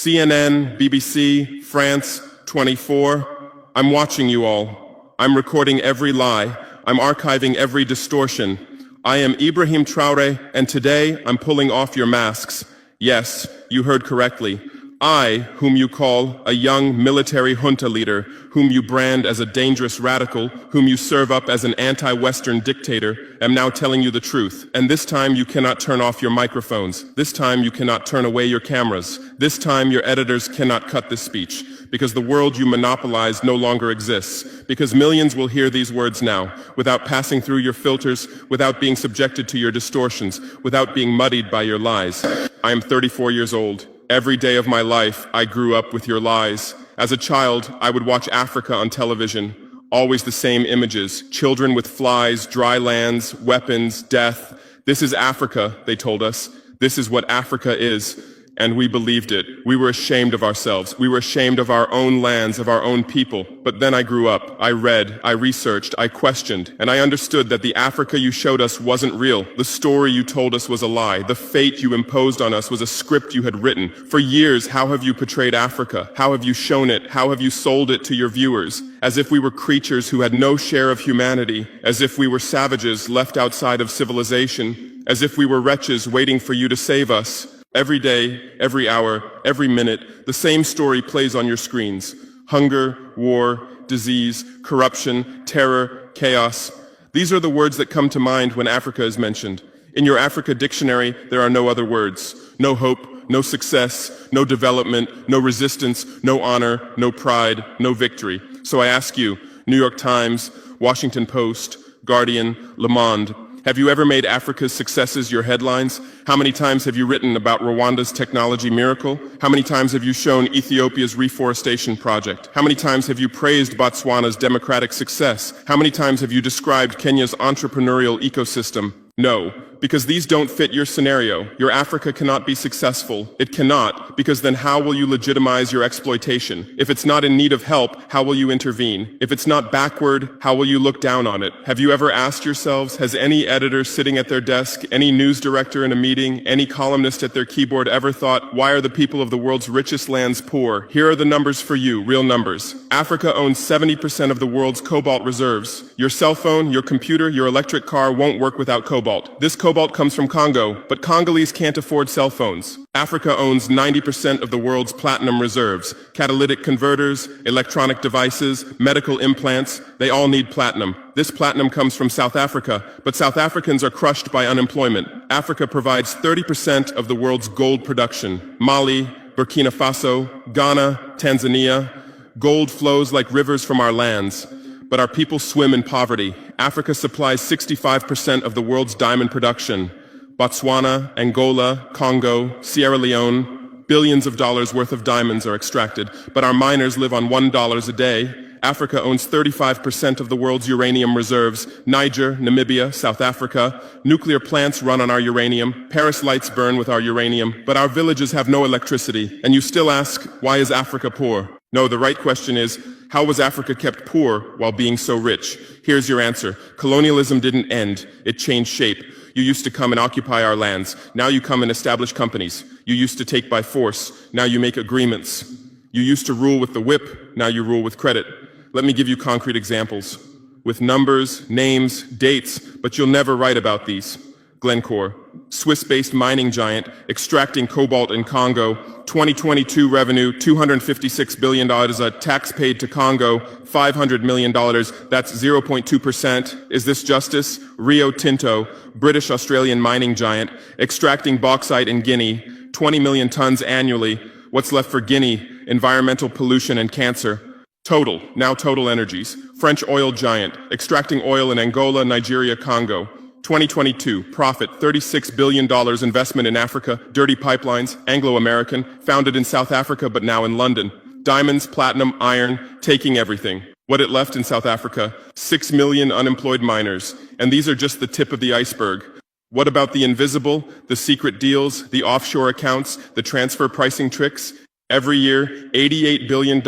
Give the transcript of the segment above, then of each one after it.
CNN, BBC, France 24. I'm watching you all. I'm recording every lie. I'm archiving every distortion. I am Ibrahim Traore, and today I'm pulling off your masks. Yes, you heard correctly. I, whom you call a young military junta leader, whom you brand as a dangerous radical, whom you serve up as an anti-Western dictator, am now telling you the truth. And this time you cannot turn off your microphones. This time you cannot turn away your cameras. This time your editors cannot cut this speech. Because the world you monopolize no longer exists. Because millions will hear these words now, without passing through your filters, without being subjected to your distortions, without being muddied by your lies. I am 34 years old. Every day of my life, I grew up with your lies. As a child, I would watch Africa on television. Always the same images. Children with flies, dry lands, weapons, death. This is Africa, they told us. This is what Africa is. And we believed it. We were ashamed of ourselves. We were ashamed of our own lands, of our own people. But then I grew up. I read, I researched, I questioned, and I understood that the Africa you showed us wasn't real. The story you told us was a lie. The fate you imposed on us was a script you had written. For years, how have you portrayed Africa? How have you shown it? How have you sold it to your viewers? As if we were creatures who had no share of humanity. As if we were savages left outside of civilization. As if we were wretches waiting for you to save us. Every day, every hour, every minute, the same story plays on your screens. Hunger, war, disease, corruption, terror, chaos. These are the words that come to mind when Africa is mentioned. In your Africa dictionary, there are no other words. No hope, no success, no development, no resistance, no honor, no pride, no victory. So I ask you, New York Times, Washington Post, Guardian, Le Monde, have you ever made Africa's successes your headlines? How many times have you written about Rwanda's technology miracle? How many times have you shown Ethiopia's reforestation project? How many times have you praised Botswana's democratic success? How many times have you described Kenya's entrepreneurial ecosystem? No, because these don't fit your scenario. Your Africa cannot be successful. It cannot, because then how will you legitimize your exploitation? If it's not in need of help, how will you intervene? If it's not backward, how will you look down on it? Have you ever asked yourselves, has any editor sitting at their desk, any news director in a meeting, any columnist at their keyboard ever thought, why are the people of the world's richest lands poor? Here are the numbers for you, real numbers. Africa owns 70% of the world's cobalt reserves. Your cell phone, your computer, your electric car won't work without cobalt. This cobalt comes from Congo, but Congolese can't afford cell phones. Africa owns 90% of the world's platinum reserves. Catalytic converters, electronic devices, medical implants, they all need platinum. This platinum comes from South Africa, but South Africans are crushed by unemployment. Africa provides 30% of the world's gold production. Mali, Burkina Faso, Ghana, Tanzania. Gold flows like rivers from our lands. But our people swim in poverty. Africa supplies 65% of the world's diamond production. Botswana, Angola, Congo, Sierra Leone, billions of dollars worth of diamonds are extracted, but our miners live on $1 a day. Africa owns 35% of the world's uranium reserves. Niger, Namibia, South Africa. Nuclear plants run on our uranium. Paris lights burn with our uranium. But our villages have no electricity. And you still ask, why is Africa poor? No, the right question is, how was Africa kept poor while being so rich? Here's your answer. Colonialism didn't end. It changed shape. You used to come and occupy our lands. Now you come and establish companies. You used to take by force. Now you make agreements. You used to rule with the whip. Now you rule with credit. Let me give you concrete examples. With numbers, names, dates, but you'll never write about these. Glencore, Swiss-based mining giant, extracting cobalt in Congo. 2022 revenue, $256 billion. A tax paid to Congo, $500 million. That's 0.2%. Is this justice? Rio Tinto, British-Australian mining giant, extracting bauxite in Guinea, 20 million tons annually. What's left for Guinea? Environmental pollution and cancer. Total, now Total Energies, French oil giant, extracting oil in Angola, Nigeria, Congo. 2022, profit, $36 billion investment in Africa, dirty pipelines, Anglo-American, founded in South Africa but now in London. Diamonds, platinum, iron, taking everything. What it left in South Africa? 6 million unemployed miners. And these are just the tip of the iceberg. What about the invisible, the secret deals, the offshore accounts, the transfer pricing tricks? Every year, $88 billion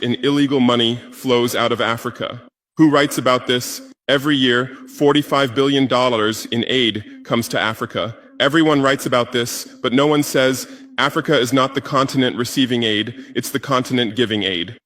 in illegal money flows out of Africa. Who writes about this? Every year, $45 billion in aid comes to Africa. Everyone writes about this, but no one says Africa is not the continent receiving aid, it's the continent giving aid.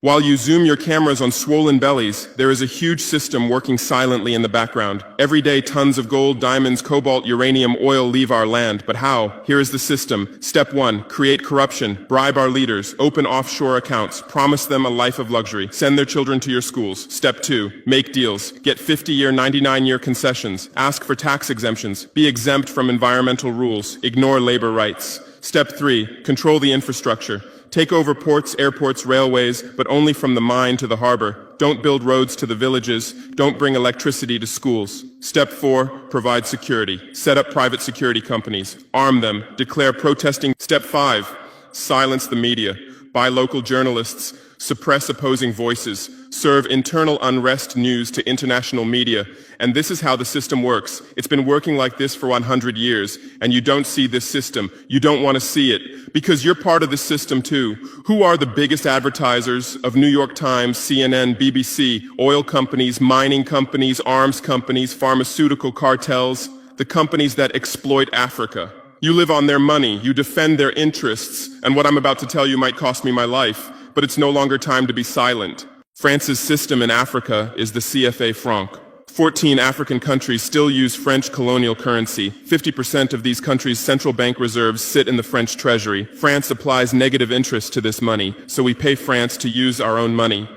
While you zoom your cameras on swollen bellies, there is a huge system working silently in the background. Every day, tons of gold, diamonds, cobalt, uranium, oil leave our land. But how? Here is the system. Step 1, create corruption, bribe our leaders, open offshore accounts, promise them a life of luxury, send their children to your schools. Step 2, make deals, get 50-year, 99-year concessions, ask for tax exemptions, be exempt from environmental rules, ignore labor rights. Step 3, control the infrastructure. Take over ports, airports, railways, but only from the mine to the harbor. Don't build roads to the villages. Don't bring electricity to schools. Step 4, provide security. Set up private security companies. Arm them. Declare protesting. Step 5, silence the media. Buy local journalists. Suppress opposing voices. Serve internal unrest news to international media. And this is how the system works. It's been working like this for 100 years, and you don't see this system. You don't want to see it, because you're part of the system too. Who are the biggest advertisers of New York Times, CNN, BBC, oil companies, mining companies, arms companies, pharmaceutical cartels, the companies that exploit Africa? You live on their money, you defend their interests, and what I'm about to tell you might cost me my life, but it's no longer time to be silent. France's system in Africa is the CFA franc. 14 African countries still use French colonial currency. 50% of these countries' central bank reserves sit in the French treasury. France applies negative interest to this money, so we pay France to use our own money.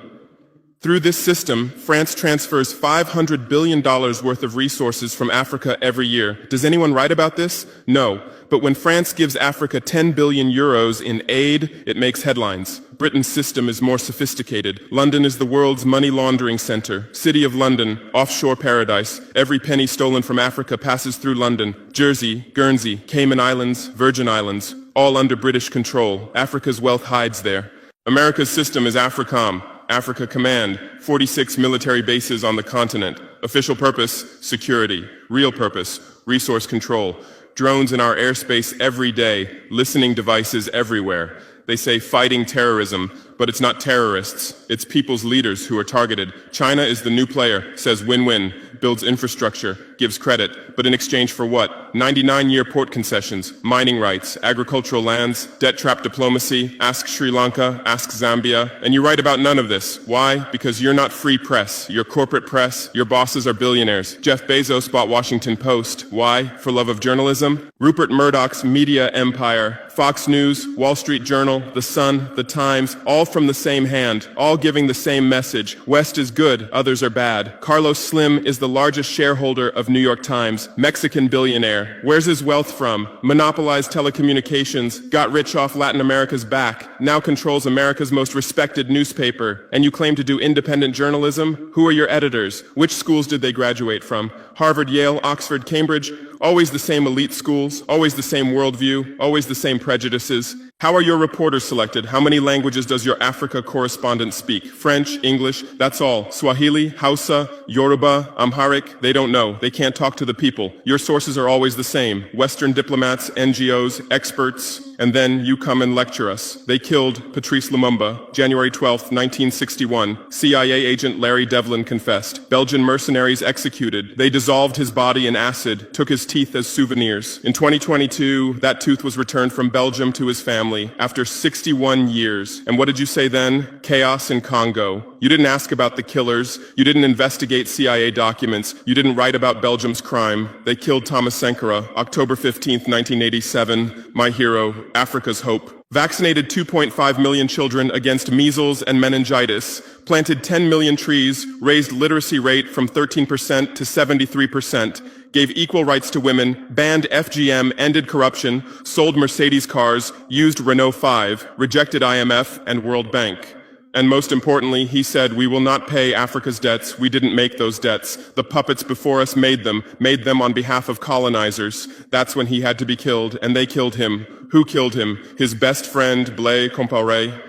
Through this system, France transfers $500 billion worth of resources from Africa every year. Does anyone write about this? No. But when France gives Africa 10 billion euros in aid, it makes headlines. Britain's system is more sophisticated. London is the world's money laundering center. City of London, offshore paradise. Every penny stolen from Africa passes through London. Jersey, Guernsey, Cayman Islands, Virgin Islands, all under British control. Africa's wealth hides there. America's system is AFRICOM. Africa Command, 46 military bases on the continent. Official purpose, security. Real purpose, resource control. Drones in our airspace every day, listening devices everywhere. They say fighting terrorism, but it's not terrorists. It's people's leaders who are targeted. China is the new player, says win-win, builds infrastructure, gives credit, but in exchange for what? 99-year port concessions, mining rights, agricultural lands, debt-trap diplomacy, ask Sri Lanka, ask Zambia, and you write about none of this. Why? Because you're not free press. You're corporate press. Your bosses are billionaires. Jeff Bezos bought Washington Post. Why? For love of journalism? Rupert Murdoch's media empire, Fox News, Wall Street Journal, The Sun, The Times, all from the same hand, all giving the same message. West is good, others are bad. Carlos Slim is the largest shareholder of New York Times, Mexican billionaire. Where's his wealth from? Monopolized telecommunications, got rich off Latin America's back, now controls America's most respected newspaper. And you claim to do independent journalism? Who are your editors? Which schools did they graduate from? Harvard, Yale, Oxford, Cambridge? Always the same elite schools, always the same worldview, always the same prejudices. How are your reporters selected? How many languages does your Africa correspondent speak? French, English, that's all. Swahili, Hausa, Yoruba, Amharic, they don't know. They can't talk to the people. Your sources are always the same. Western diplomats, NGOs, experts, and then you come and lecture us. They killed Patrice Lumumba, January 12, 1961. CIA agent Larry Devlin confessed. Belgian mercenaries executed. They dissolved his body in acid, took his teeth as souvenirs. In 2022, that tooth was returned from Belgium to his family after 61 years. And what did you say then? Chaos in Congo. You didn't ask about the killers. You didn't investigate CIA documents. You didn't write about Belgium's crime. They killed Thomas Sankara, October 15, 1987. My hero, Africa's hope. Vaccinated 2.5 million children against measles and meningitis, planted 10 million trees, raised literacy rate from 13% to 73%, gave equal rights to women, banned FGM, ended corruption, sold Mercedes cars, used Renault 5, rejected IMF and World Bank. And most importantly, he said, we will not pay Africa's debts. We didn't make those debts. The puppets before us made them on behalf of colonizers. That's when he had to be killed, and they killed him. Who killed him? His best friend, Blaise Compaoré.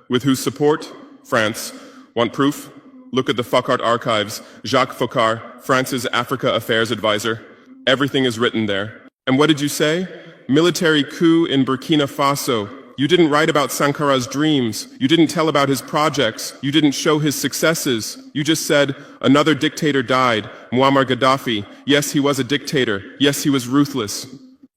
With whose support? France. Want proof? Look at the Focart archives. Jacques Faucard, France's Africa Affairs advisor. Everything is written there. And what did you say? Military coup in Burkina Faso. You didn't write about Sankara's dreams. You didn't tell about his projects. You didn't show his successes. You just said, another dictator died, Muammar Gaddafi. Yes, he was a dictator. Yes, he was ruthless.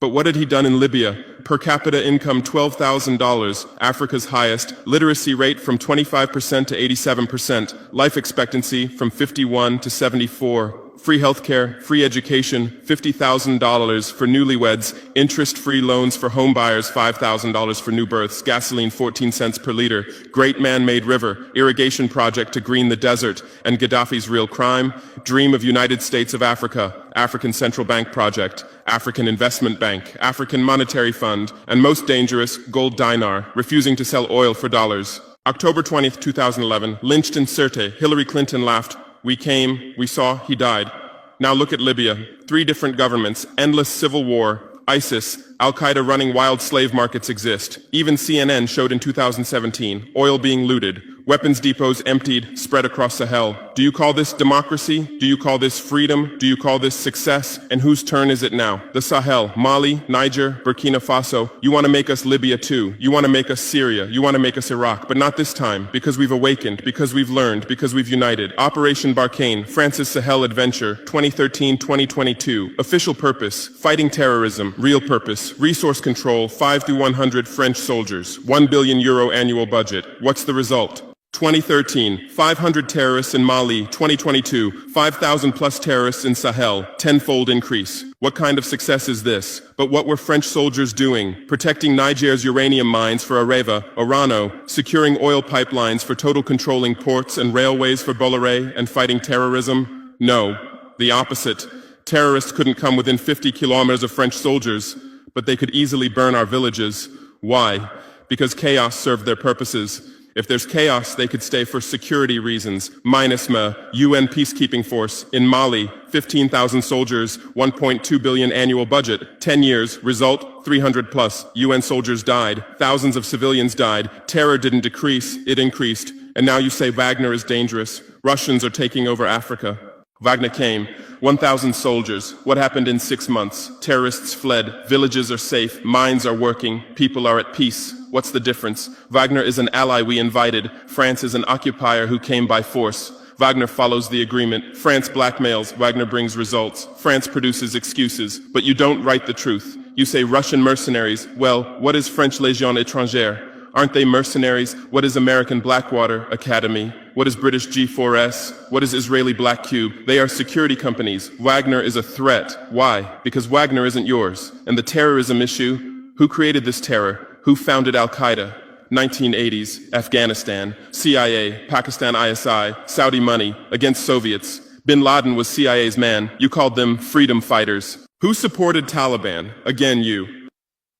But what had he done in Libya? Per capita income $12,000, Africa's highest, literacy rate from 25% to 87%, life expectancy from 51 to 74, free healthcare, free education, $50,000 for newlyweds, interest-free loans for home buyers, $5,000 for new births, gasoline 14 cents per liter, great man-made river, irrigation project to green the desert, and Gaddafi's real crime, dream of United States of Africa, African Central Bank project, African Investment Bank, African Monetary Fund, and most dangerous, gold dinar, refusing to sell oil for dollars. October 20th, 2011, lynched in Sirte, Hillary Clinton laughed. We came, we saw, he died. Now look at Libya. 3 different governments, endless civil war, ISIS, Al-Qaeda running wild slave markets exist. Even CNN showed in 2017, oil being looted, weapons depots emptied, spread across Sahel. Do you call this democracy? Do you call this freedom? Do you call this success? And whose turn is it now? The Sahel, Mali, Niger, Burkina Faso. You want to make us Libya too. You want to make us Syria. You want to make us Iraq. But not this time, because we've awakened, because we've learned, because we've united. Operation Barkhane, France's Sahel adventure, 2013-2022. Official purpose, fighting terrorism. Real purpose, resource control, 5 to 100 French soldiers. €1 billion annual budget. What's the result? 2013, 500 terrorists in Mali. 2022, 5,000 plus terrorists in Sahel, 10-fold increase. What kind of success is this? But what were French soldiers doing? Protecting Niger's uranium mines for Areva, Orano, securing oil pipelines for Total, controlling ports and railways for Bolloré, and fighting terrorism? No, the opposite. Terrorists couldn't come within 50 kilometers of French soldiers, but they could easily burn our villages. Why? Because chaos served their purposes. If there's chaos, they could stay for security reasons. MINUSMA, UN peacekeeping force. In Mali, 15,000 soldiers, 1.2 billion annual budget. 10 years, result, 300 plus. UN soldiers died. Thousands of civilians died. Terror didn't decrease, it increased. And now you say Wagner is dangerous. Russians are taking over Africa. Wagner came, 1,000 soldiers. What happened in 6 months? Terrorists fled, villages are safe, mines are working, people are at peace. What's the difference? Wagner is an ally we invited. France is an occupier who came by force. Wagner follows the agreement. France blackmails, Wagner brings results. France produces excuses, but you don't write the truth. You say Russian mercenaries. Well, what is French Légion étrangère? Aren't they mercenaries? What is American Blackwater Academy? What is British G4S? What is Israeli Black Cube? They are security companies. Wagner is a threat. Why? Because Wagner isn't yours. And the terrorism issue? Who created this terror? Who founded Al-Qaeda? 1980s, Afghanistan, CIA, Pakistan ISI, Saudi money, against Soviets. Bin Laden was CIA's man. You called them freedom fighters. Who supported Taliban? Again, you.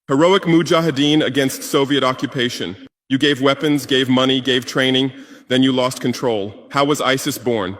Heroic mujahideen against Soviet occupation. You gave weapons, gave money, gave training, then you lost control. How was ISIS born?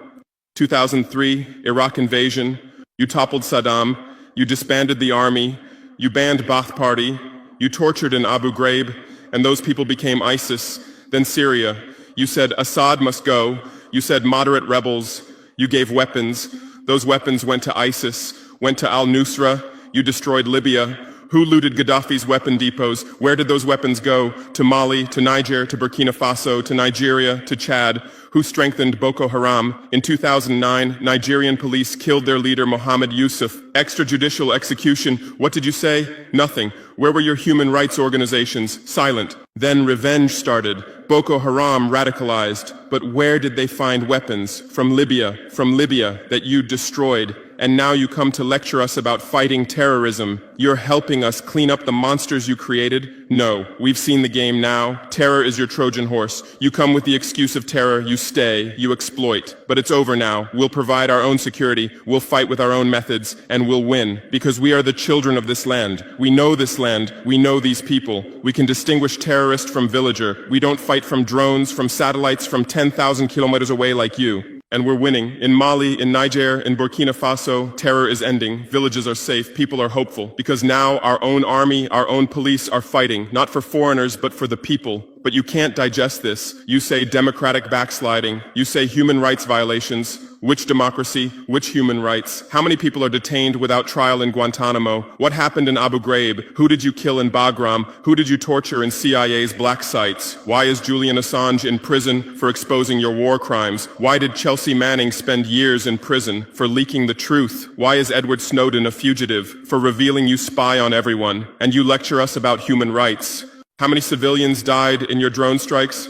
2003, Iraq invasion. You toppled Saddam. You disbanded the army. You banned Ba'ath Party. You tortured in Abu Ghraib, and those people became ISIS. Then Syria. You said Assad must go. You said moderate rebels. You gave weapons. Those weapons went to ISIS, went to al-Nusra. You destroyed Libya. Who looted Gaddafi's weapon depots? Where did those weapons go? To Mali, to Niger, to Burkina Faso, to Nigeria, to Chad? Who strengthened Boko Haram? In 2009, Nigerian police killed their leader Mohammed Yusuf. Extrajudicial execution. What did you say? Nothing. Where were your human rights organizations? Silent. Then revenge started. Boko Haram radicalized. But where did they find weapons? From Libya that you destroyed. And now you come to lecture us about fighting terrorism. You're helping us clean up the monsters you created? No, we've seen the game now. Terror is your Trojan horse. You come with the excuse of terror, you stay, you exploit. But it's over now. We'll provide our own security, we'll fight with our own methods, and we'll win. Because we are the children of this land. We know this land, we know these people. We can distinguish terrorist from villager. We don't fight from drones, from satellites, from 10,000 kilometers away like you. And we're winning. In Mali, in Niger, in Burkina Faso, terror is ending. Villages are safe. People are hopeful. Because now our own army, our own police are fighting, not for foreigners, but for the people. But you can't digest this. You say democratic backsliding. You say human rights violations. Which democracy? Which human rights? How many people are detained without trial in Guantanamo? What happened in Abu Ghraib? Who did you kill in Bagram? Who did you torture in CIA's black sites? Why is Julian Assange in prison for exposing your war crimes? Why did Chelsea Manning spend years in prison for leaking the truth? Why is Edward Snowden a fugitive for revealing you spy on everyone? And you lecture us about human rights. How many civilians died in your drone strikes?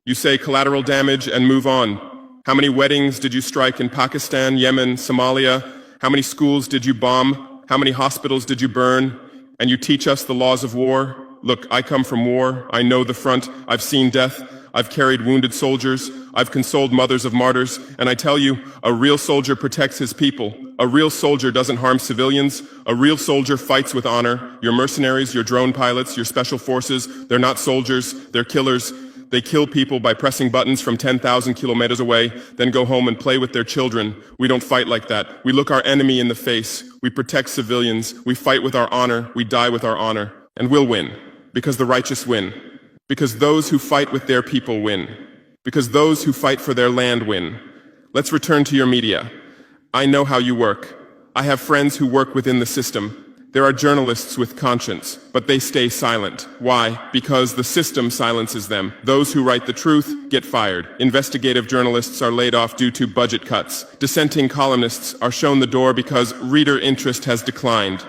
You say collateral damage and move on. How many weddings did you strike in Pakistan, Yemen, Somalia? How many schools did you bomb? How many hospitals did you burn? And you teach us the laws of war? Look, I come from war. I know the front. I've seen death. I've carried wounded soldiers. I've consoled mothers of martyrs. And I tell you, a real soldier protects his people. A real soldier doesn't harm civilians. A real soldier fights with honor. Your mercenaries, your drone pilots, your special forces, they're not soldiers. They're killers. They kill people by pressing buttons from 10,000 kilometers away, then go home and play with their children. We don't fight like that. We look our enemy in the face. We protect civilians. We fight with our honor. We die with our honor. And we'll win. Because the righteous win. Because those who fight with their people win. Because those who fight for their land win. Let's return to your media. I know how you work. I have friends who work within the system. There are journalists with conscience, but they stay silent. Why? Because the system silences them. Those who write the truth get fired. Investigative journalists are laid off due to budget cuts. Dissenting columnists are shown the door because reader interest has declined.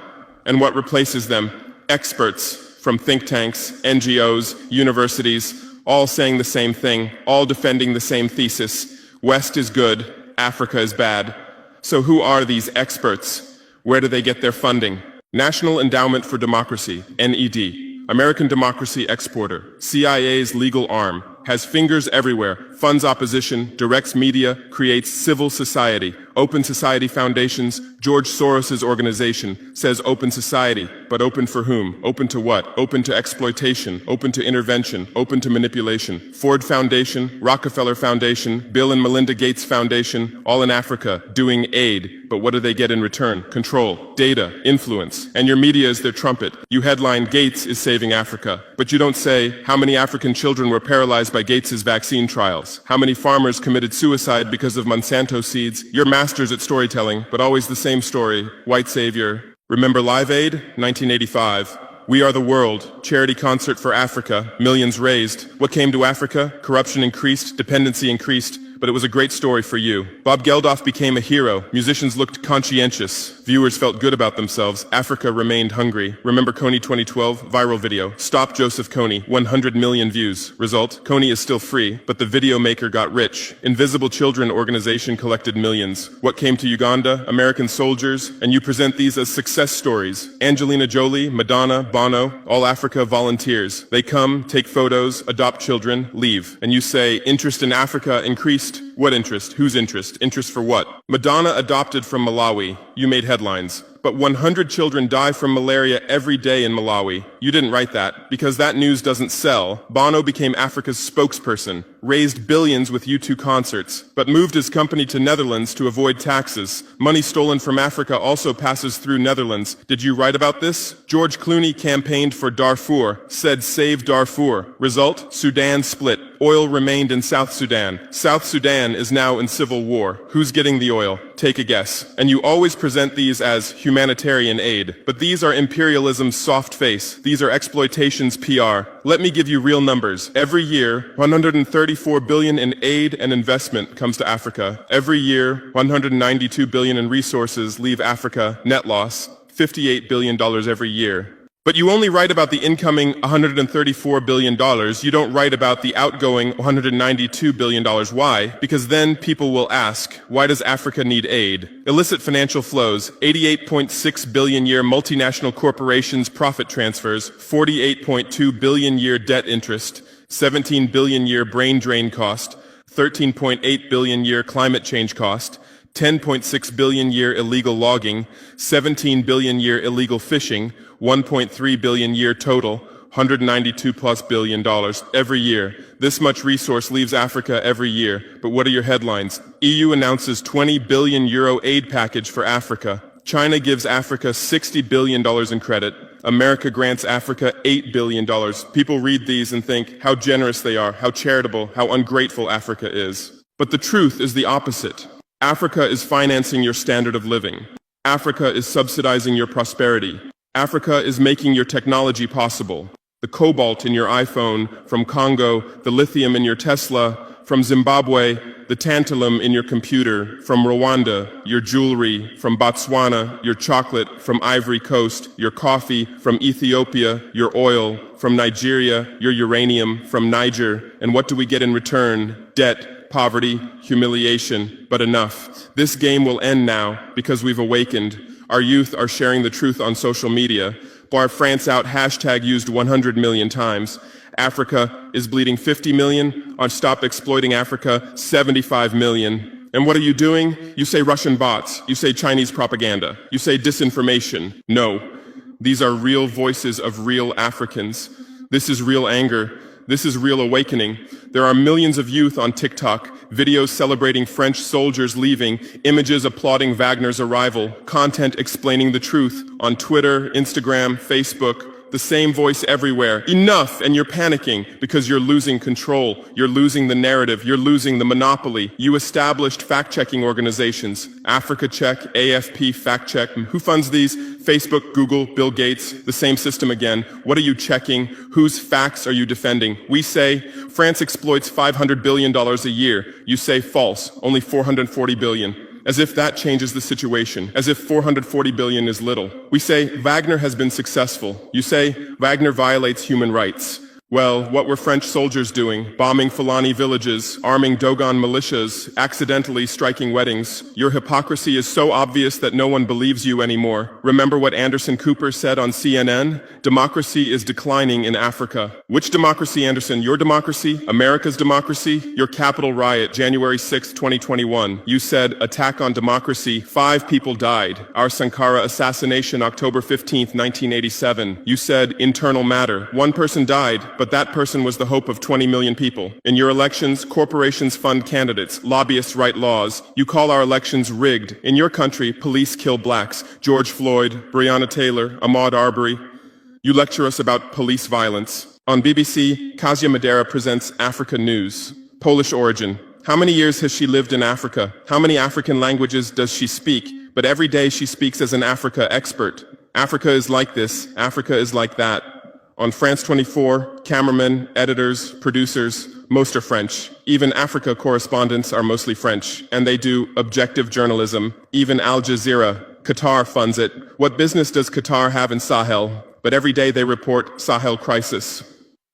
And what replaces them? Experts from think tanks, NGOs, universities, all saying the same thing, all defending the same thesis. West is good, Africa is bad. So who are these experts? Where do they get their funding? National Endowment for Democracy, NED, American democracy exporter, CIA's legal arm, has fingers everywhere, funds opposition, directs media, creates civil society. Open Society Foundations, George Soros's organization, says open society, but open for whom? Open to what? Open to exploitation, open to intervention, open to manipulation. Ford Foundation, Rockefeller Foundation, Bill and Melinda Gates Foundation, all in Africa, doing aid. But what do they get in return? Control, data, influence. And your media is their trumpet. You headline, Gates is saving Africa. But you don't say, how many African children were paralyzed by Gates's vaccine trials? How many farmers committed suicide because of Monsanto seeds? You're masters at storytelling, but always the same story. White savior. Remember Live Aid? 1985. We Are the World, charity concert for Africa, millions raised. What came to Africa? Corruption increased, dependency increased, but it was a great story for you. Bob Geldof became a hero. Musicians looked conscientious. Viewers felt good about themselves. Africa remained hungry. Remember Kony 2012? Viral video. Stop Joseph Kony. 100 million views. Result? Kony is still free, but the video maker got rich. Invisible Children organization collected millions. What came to Uganda? American soldiers. And you present these as success stories. Angelina Jolie, Madonna, Bono, all Africa volunteers. They come, take photos, adopt children, leave. And you say, interest in Africa increased. What interest? Whose interest? Interest for what? Madonna adopted from Malawi. You made headlines. But 100 children die from malaria every day in Malawi. You didn't write that, because that news doesn't sell. Bono became Africa's spokesperson, raised billions with U2 concerts, but moved his company to Netherlands to avoid taxes. Money stolen from Africa also passes through Netherlands. Did you write about this? George Clooney campaigned for Darfur, said save Darfur. Result? Sudan split. Oil remained in South Sudan. South Sudan is now in civil war. Who's getting the oil? Take a guess. And you always present these as humanitarian aid. But these are imperialism's soft face. These are exploitation's PR. Let me give you real numbers. Every year, 134 billion in aid and investment comes to Africa. Every year, 192 billion in resources leave Africa, net loss, $58 billion every year. But you only write about the incoming $134 billion. You don't write about the outgoing $192 billion. Why? Because then people will ask, why does Africa need aid? Illicit financial flows, 88.6 billion year multinational corporations profit transfers, 48.2 billion year debt interest, 17 billion year brain drain cost, 13.8 billion year climate change cost, 10.6 billion year illegal logging, 17 billion year illegal fishing, 1.3 billion year total, $192+ billion every year. This much resource leaves Africa every year. But what are your headlines? EU announces 20 billion euro aid package for Africa. China gives Africa $60 billion in credit. America grants Africa $8 billion. People read these and think how generous they are, how charitable, how ungrateful Africa is. But the truth is the opposite. Africa is financing your standard of living. Africa is subsidizing your prosperity. Africa is making your technology possible. The cobalt in your iPhone from Congo, the lithium in your Tesla from Zimbabwe, the tantalum in your computer from Rwanda, your jewelry from Botswana, your chocolate from Ivory Coast, your coffee from Ethiopia, your oil from Nigeria, your uranium from Niger. And what do we get in return? Debt, poverty, humiliation, but enough. This game will end now because we've awakened. Our youth are sharing the truth on social media. Bar France out hashtag used 100 million times. Africa is bleeding 50 million. On Stop Exploiting Africa, 75 million. And what are you doing? You say Russian bots. You say Chinese propaganda. You say disinformation. No. These are real voices of real Africans. This is real anger. This is real awakening. There are millions of youth on TikTok, videos celebrating French soldiers leaving, images applauding Wagner's arrival, content explaining the truth on Twitter, Instagram, Facebook. The same voice everywhere. Enough! And you're panicking because you're losing control. You're losing the narrative. You're losing the monopoly. You established fact-checking organizations. Africa Check, AFP Fact Check. Who funds these? Facebook, Google, Bill Gates. The same system again. What are you checking? Whose facts are you defending? We say France exploits $500 billion a year. You say false. Only $440 billion. As if that changes the situation, as if 440 billion is little. We say Wagner has been successful. You say Wagner violates human rights. Well, what were French soldiers doing? Bombing Fulani villages, arming Dogon militias, accidentally striking weddings. Your hypocrisy is so obvious that no one believes you anymore. Remember what Anderson Cooper said on CNN? Democracy is declining in Africa. Which democracy, Anderson? Your democracy? America's democracy? Your Capitol riot, January 6, 2021. You said, attack on democracy. 5 people died. Our Sankara assassination, October 15, 1987. You said, internal matter. 1 person died, but that person was the hope of 20 million people. In your elections, corporations fund candidates, lobbyists write laws. You call our elections rigged. In your country, police kill blacks. George Floyd, Breonna Taylor, Ahmaud Arbery. You lecture us about police violence. On BBC, Kasia Madera presents Africa News. Polish origin. How many years has she lived in Africa? How many African languages does she speak? But every day she speaks as an Africa expert. Africa is like this. Africa is like that. On France 24, cameramen, editors, producers, most are French. Even Africa correspondents are mostly French, and they do objective journalism. Even Al Jazeera. Qatar funds it. What business does Qatar have in Sahel? But every day they report Sahel crisis.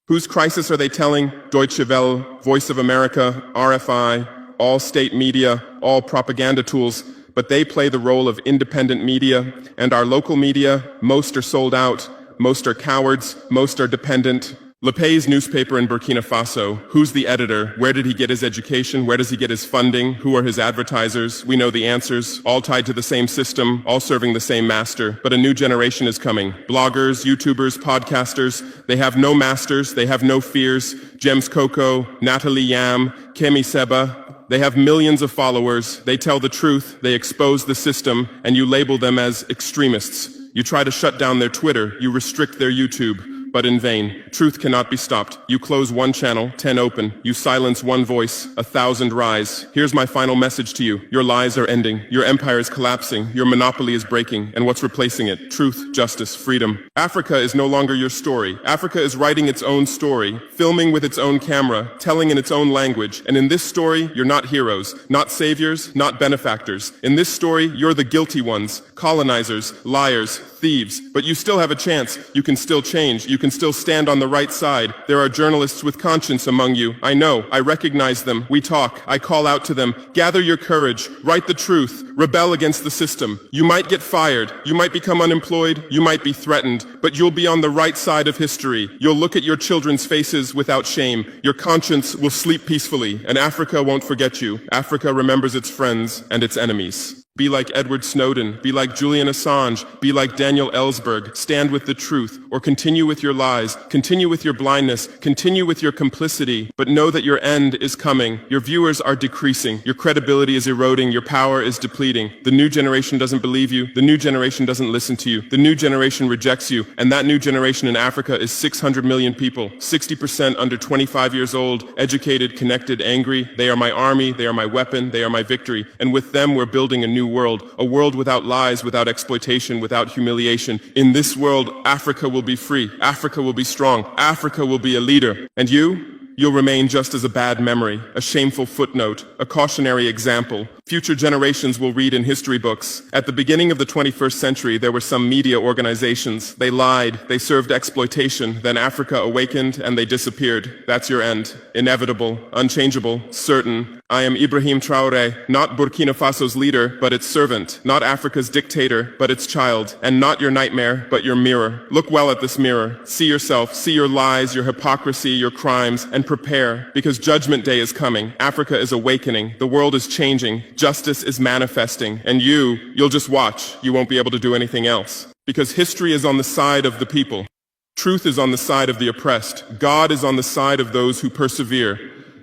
Whose crisis are they telling? Deutsche Welle, Voice of America, RFI, all state media, all propaganda tools, but they play the role of independent media, and our local media, most are sold out. Most are cowards, most are dependent. Le Pays newspaper in Burkina Faso. Who's the editor? Where did he get his education? Where does he get his funding? Who are his advertisers? We know the answers. All tied to the same system, all serving the same master. But a new generation is coming. Bloggers, YouTubers, podcasters. They have no masters. They have no fears. James Coco, Natalie Yam, Kemi Seba. They have millions of followers. They tell the truth. They expose the system. And you label them as extremists. You try to shut down their Twitter, you restrict their YouTube, but in vain. Truth cannot be stopped. You close 1 channel, 10 open. You silence 1 voice, 1,000 rise. Here's my final message to you. Your lies are ending. Your empire is collapsing. Your monopoly is breaking. And what's replacing it? Truth, justice, freedom. Africa is no longer your story. Africa is writing its own story, filming with its own camera, telling in its own language. And in this story, you're not heroes, not saviors, not benefactors. In this story, you're the guilty ones, colonizers, liars, thieves. But you still have a chance. You can still change. You can still stand on the right side. There are journalists with conscience among you. I know. I recognize them. We talk. I call out to them. Gather your courage. Write the truth. Rebel against the system. You might get fired. You might become unemployed. You might be threatened. But you'll be on the right side of history. You'll look at your children's faces without shame. Your conscience will sleep peacefully. And Africa won't forget you. Africa remembers its friends and its enemies. Be like Edward Snowden, be like Julian Assange, be like Daniel Ellsberg. Stand with the truth, or continue with your lies, continue with your blindness, continue with your complicity, but know that your end is coming. Your viewers are decreasing, your credibility is eroding, your power is depleting. The new generation doesn't believe you, the new generation doesn't listen to you, the new generation rejects you, and that new generation in Africa is 600 million people, 60% under 25 years old, educated, connected, angry. They are my army, they are my weapon, they are my victory, and with them we're building a new world, a world without lies, without exploitation, without humiliation. In this world, Africa will be free, Africa will be strong, Africa will be a leader. And you'll remain just as a bad memory, a shameful footnote, a cautionary example. Future generations will read in history books. At the beginning of the 21st century, there were some media organizations. They lied, they served exploitation, then Africa awakened and they disappeared. That's your end. Inevitable, unchangeable, certain. I am Ibrahim Traoré, not Burkina Faso's leader, but its servant, not Africa's dictator, but its child, and not your nightmare, but your mirror. Look well at this mirror. See yourself, see your lies, your hypocrisy, your crimes, and prepare, because Judgment Day is coming. Africa is awakening. The world is changing. Justice is manifesting. And you'll just watch. You won't be able to do anything else. Because history is on the side of the people. Truth is on the side of the oppressed. God is on the side of those who persevere.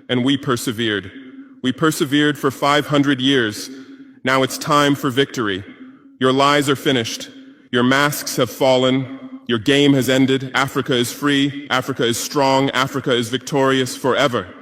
And we persevered. We persevered for 500 years. Now it's time for victory. Your lies are finished. Your masks have fallen. Your game has ended. Africa is free. Africa is strong. Africa is victorious forever.